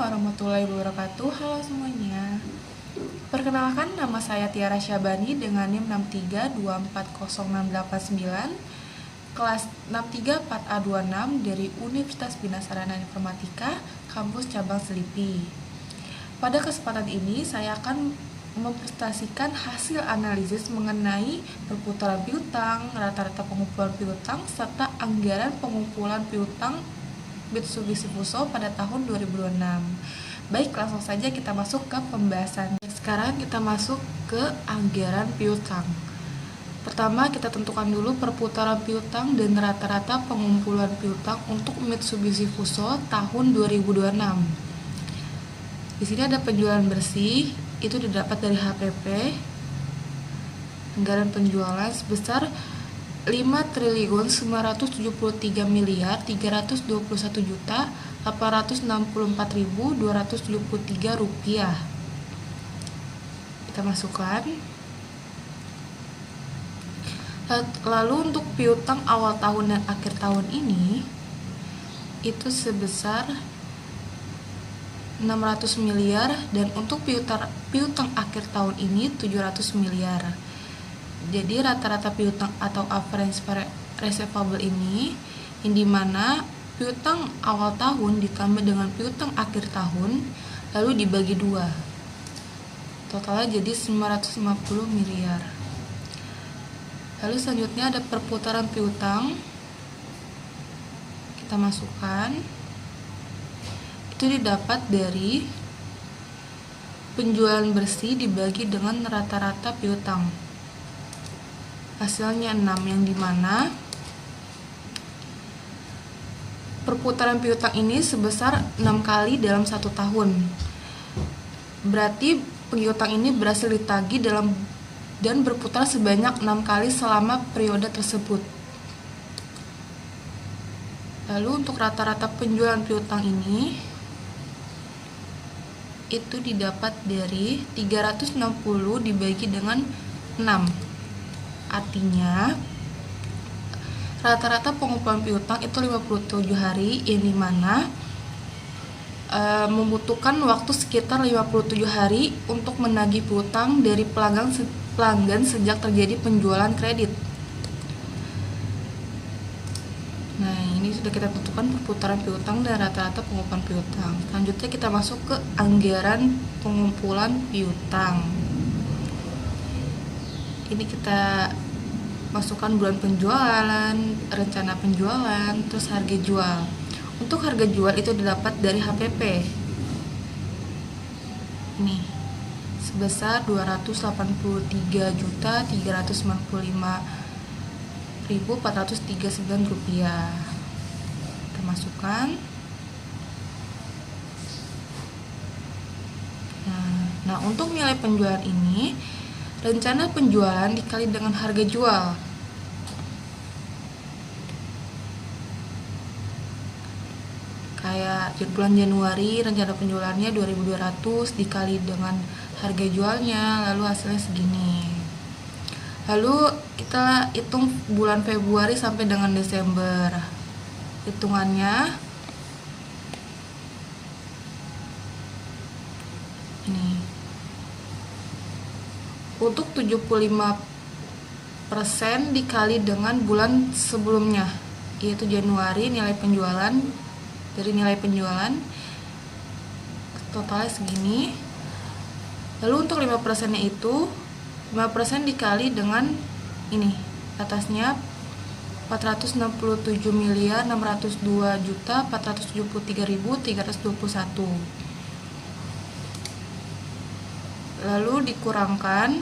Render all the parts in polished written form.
warahmatullahi wabarakatuh. Halo semuanya. Perkenalkan, nama saya Tiara Syabani dengan NIM 6324069, kelas 634A26 dari Universitas Bina Sarana Informatika, Kampus Cabang Selipi. Pada kesempatan ini, saya akan mempresentasikan hasil analisis mengenai perputaran piutang, rata-rata pengumpulan piutang, serta anggaran pengumpulan piutang Mitsubishi Fuso pada tahun 2026. Baik, langsung saja kita masuk ke pembahasan. Sekarang kita masuk ke anggaran piutang. Pertama, kita tentukan dulu perputaran piutang dan rata-rata pengumpulan piutang untuk Mitsubishi Fuso tahun 2026. Di sini ada penjualan bersih, itu didapat dari HPP. Anggaran penjualan sebesar 5.921.321.864.273 rupiah. Kita masukkan. Lalu untuk piutang awal tahun dan akhir tahun ini itu sebesar 600 miliar, dan untuk piutang akhir tahun ini 700 miliar. Jadi rata-rata piutang atau average receivable ini yang dimana piutang awal tahun ditambah dengan piutang akhir tahun lalu dibagi 2, totalnya jadi 950 miliar. Lalu selanjutnya ada perputaran piutang, kita masukkan. Itu didapat dari penjualan bersih dibagi dengan rata-rata piutang, hasilnya 6, yang dimana perputaran piutang ini sebesar 6 kali dalam 1 tahun. Berarti piutang ini berhasil ditagih dan berputar sebanyak 6 kali selama periode tersebut. Lalu untuk rata-rata penjualan piutang ini itu didapat dari 360 dibagi dengan 6. Artinya rata-rata pengumpulan piutang itu 57 hari, yang dimana membutuhkan waktu sekitar 57 hari untuk menagih piutang dari pelanggan sejak terjadi penjualan kredit. Nah, ini sudah kita tentukan perputaran piutang dan rata-rata pengumpulan piutang. Selanjutnya kita masuk ke anggaran pengumpulan piutang. Ini kita masukkan bulan penjualan, rencana penjualan, terus harga jual. Untuk harga jual itu didapat dari HPP. Nih, sebesar 283.395.439 rupiah. Kita masukkan. Nah, untuk nilai penjualan ini, rencana penjualan dikali dengan harga jual. Kayak bulan Januari rencana penjualannya 2.200 dikali dengan harga jualnya, lalu hasilnya segini. Lalu kita hitung bulan Februari sampai dengan Desember. Hitungannya ini. Untuk 75% dikali dengan bulan sebelumnya, yaitu Januari, nilai penjualan dari nilai penjualan totalnya segini. Lalu untuk 5% nya itu 5% dikali dengan ini, atasnya 460.602.473.321. Lalu dikurangkan,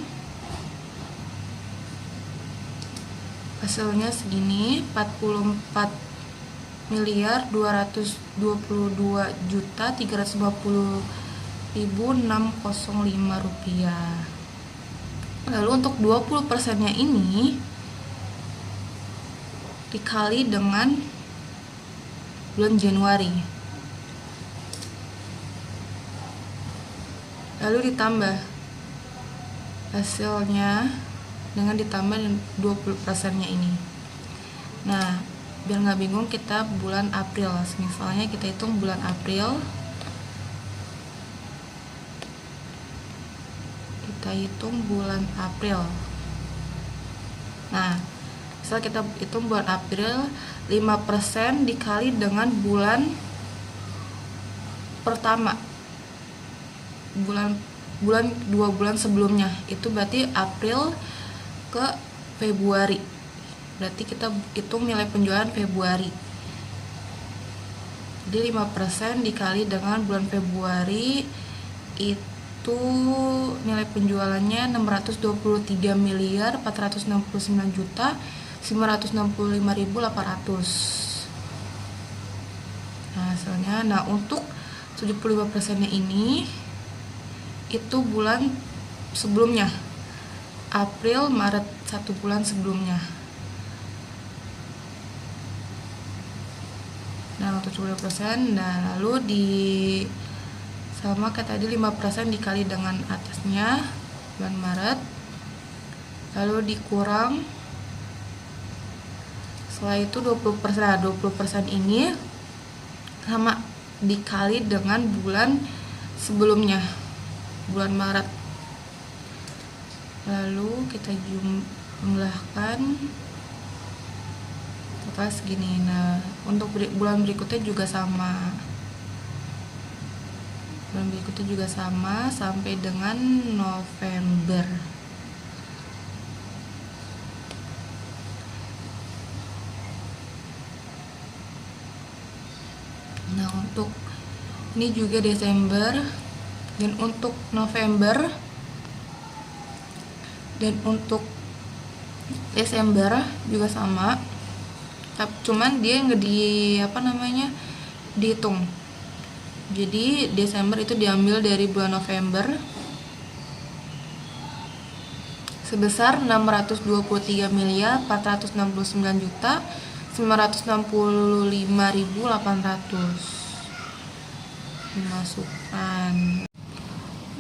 hasilnya segini, 44.252.350.605 rupiah. Lalu untuk 20% nya ini dikali dengan bulan Januari, lalu ditambah hasilnya dengan ditambah 20% nya ini. Nah, biar nggak bingung, kita bulan April. Misalnya kita hitung bulan April kita hitung bulan April. Nah, setelah kita hitung bulan April, 5% dikali dengan bulan pertama, bulan 2 bulan sebelumnya, itu berarti April ke Februari. Berarti kita hitung nilai penjualan Februari. Jadi 5% dikali dengan bulan Februari, itu nilai penjualannya 629.469.965.800. Nah, hasilnya, untuk 75%-nya ini itu bulan sebelumnya, April, Maret, 1 bulan sebelumnya. Nah, untuk 70%, nah lalu sama kayak tadi, 5% dikali dengan atasnya bulan Maret, lalu dikurang, setelah itu 20%. Nah, 20% ini sama dikali dengan bulan sebelumnya, bulan Maret, lalu kita jumlahkan total segini. Nah, untuk bulan berikutnya juga sama, sampai dengan November. Nah, untuk ini juga Desember, dan untuk November dan untuk Desember juga sama, cuman dia nggak dihitung. Jadi Desember itu diambil dari bulan November sebesar 622.469.965.800 dimasukkan.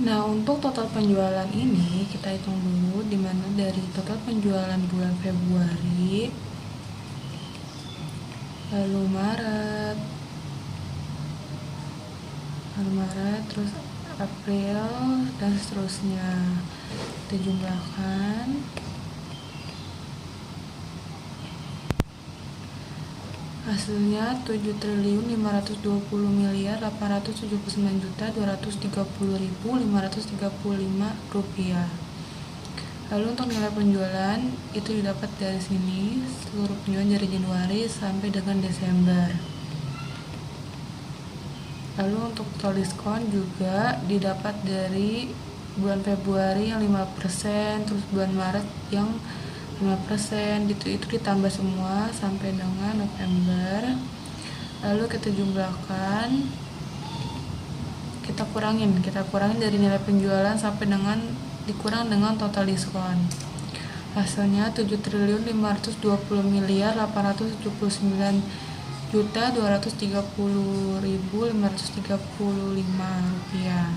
Nah, untuk total penjualan ini kita hitung dulu, dimana dari total penjualan bulan Februari, lalu Maret, terus April, dan seterusnya. Kita jumlahkan. Hasilnya 7.879.230.535 rupiah. Lalu untuk nilai penjualan itu didapat dari sini, seluruh penjualan dari Januari sampai dengan Desember. Lalu untuk total diskon juga didapat dari bulan Februari yang 5%, terus bulan Maret yang 5%, itu ditambah semua sampai dengan November. Lalu kita jumlahkan, kita kurangin dari nilai penjualan sampai dengan dikurang dengan total diskon. Hasilnya 7.879.230.535 rupiah.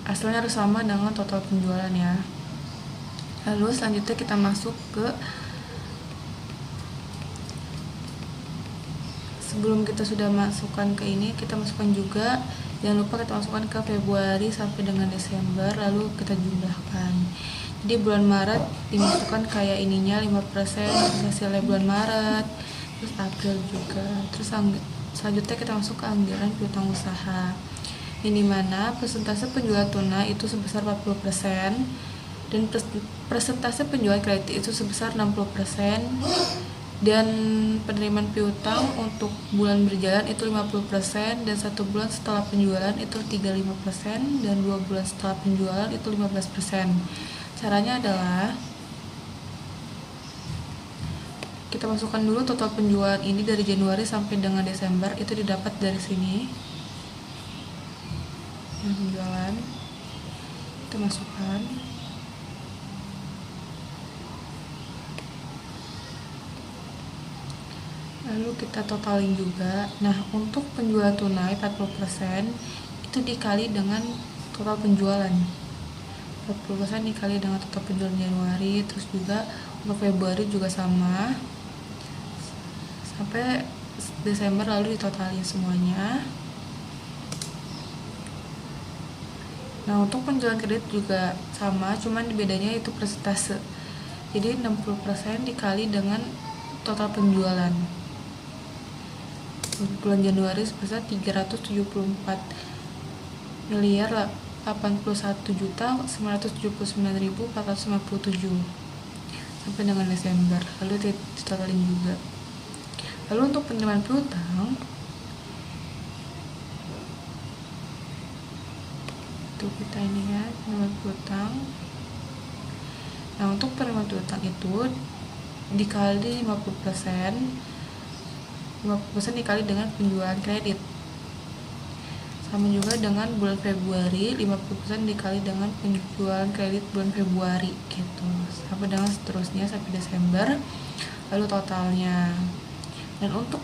Hasilnya harus sama dengan total penjualan ya. Lalu selanjutnya kita masuk ke, sebelum kita sudah masukkan ke ini, kita masukkan juga, jangan lupa kita masukkan ke Februari sampai dengan Desember, lalu kita jumlahkan. Jadi bulan Maret dimasukkan kayak ininya 5%, hasilnya bulan Maret, terus April juga. Terus selanjutnya kita masuk ke anggaran piutang usaha, ini mana persentase penjualan tunai itu sebesar 40%, dan persentase penjualan kredit itu sebesar 60%, dan penerimaan piutang untuk bulan berjalan itu 50%, dan 1 bulan setelah penjualan itu 35%, dan 2 bulan setelah penjualan itu 15%. Caranya adalah kita masukkan dulu total penjualan ini dari Januari sampai dengan Desember, itu didapat dari sini. Penjualan kita masukkan, lalu kita totalin juga. Nah, untuk penjualan tunai 40% itu dikali dengan total penjualan, 40% dikali dengan total penjualan Januari, terus juga untuk Februari juga sama sampai Desember, lalu ditotalin semuanya. Nah, untuk penjualan kredit juga sama, cuman bedanya itu persentase. Jadi 60% dikali dengan total penjualan. Bulan Januari sebesar 374 miliar 81.979.457 sampai dengan Desember. Lalu ditotalin juga. Lalu untuk penerimaan piutang itu kita ini ya, penerimaan piutang. Nah, untuk penerimaan piutang itu dikali 50% dikali dengan penjualan kredit. Sama juga dengan bulan Februari, 50% dikali dengan penjualan kredit bulan Februari gitu. Sampai dengan seterusnya sampai Desember. Lalu totalnya. Dan untuk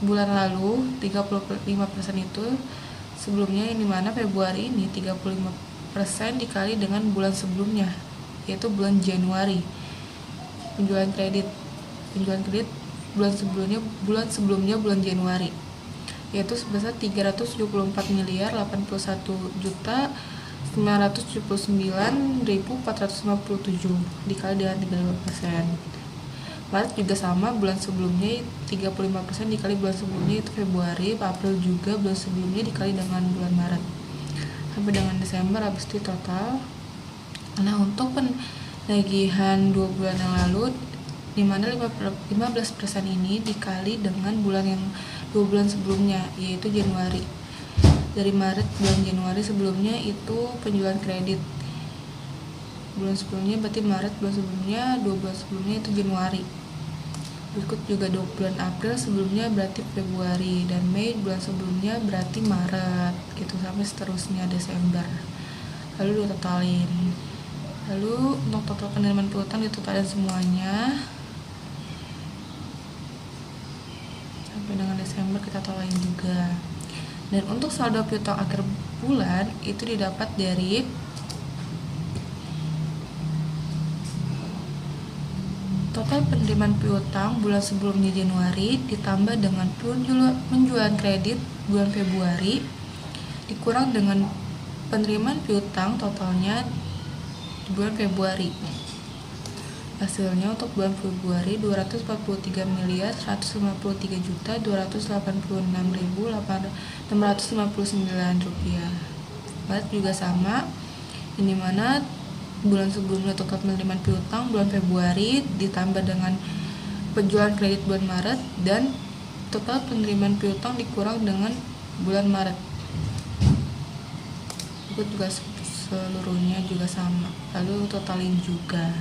bulan lalu 35% itu sebelumnya, yang dimana Februari ini 35% dikali dengan bulan sebelumnya, yaitu bulan Januari. Penjualan kredit bulan sebelumnya bulan Januari, yaitu sebesar 374.979.457 dikali dengan 35%. Maret juga sama, bulan sebelumnya 35% dikali bulan sebelumnya itu Februari. April juga bulan sebelumnya dikali dengan bulan Maret sampai dengan Desember, habis itu total. Nah, untuk penagihan 2 bulan yang lalu, dimana 15% ini dikali dengan bulan yang 2 bulan sebelumnya, yaitu Januari. Dari Maret bulan Januari sebelumnya itu penjualan kredit, bulan sebelumnya berarti Maret, bulan sebelumnya 2 bulan sebelumnya itu Januari. Berikut juga 2 bulan April sebelumnya berarti Februari, dan Mei bulan sebelumnya berarti Maret gitu, sampai seterusnya Desember. Lalu ditotalin. Lalu untuk total penerimaan piutang ditotalin semuanya sampai dengan Desember, kita totalin juga. Dan untuk saldo piutang akhir bulan itu didapat dari total penerimaan piutang bulan sebelumnya Januari ditambah dengan penjualan kredit bulan Februari dikurang dengan penerimaan piutang totalnya di bulan Februari. Hasilnya untuk bulan Februari 243.286.659 rupiah. Maret juga sama, ini mana bulan sebelumnya total penerimaan piutang bulan Februari ditambah dengan penjualan kredit bulan Maret, dan total penerimaan piutang dikurang dengan bulan Maret. Itu juga seluruhnya juga sama. Lalu totalin juga.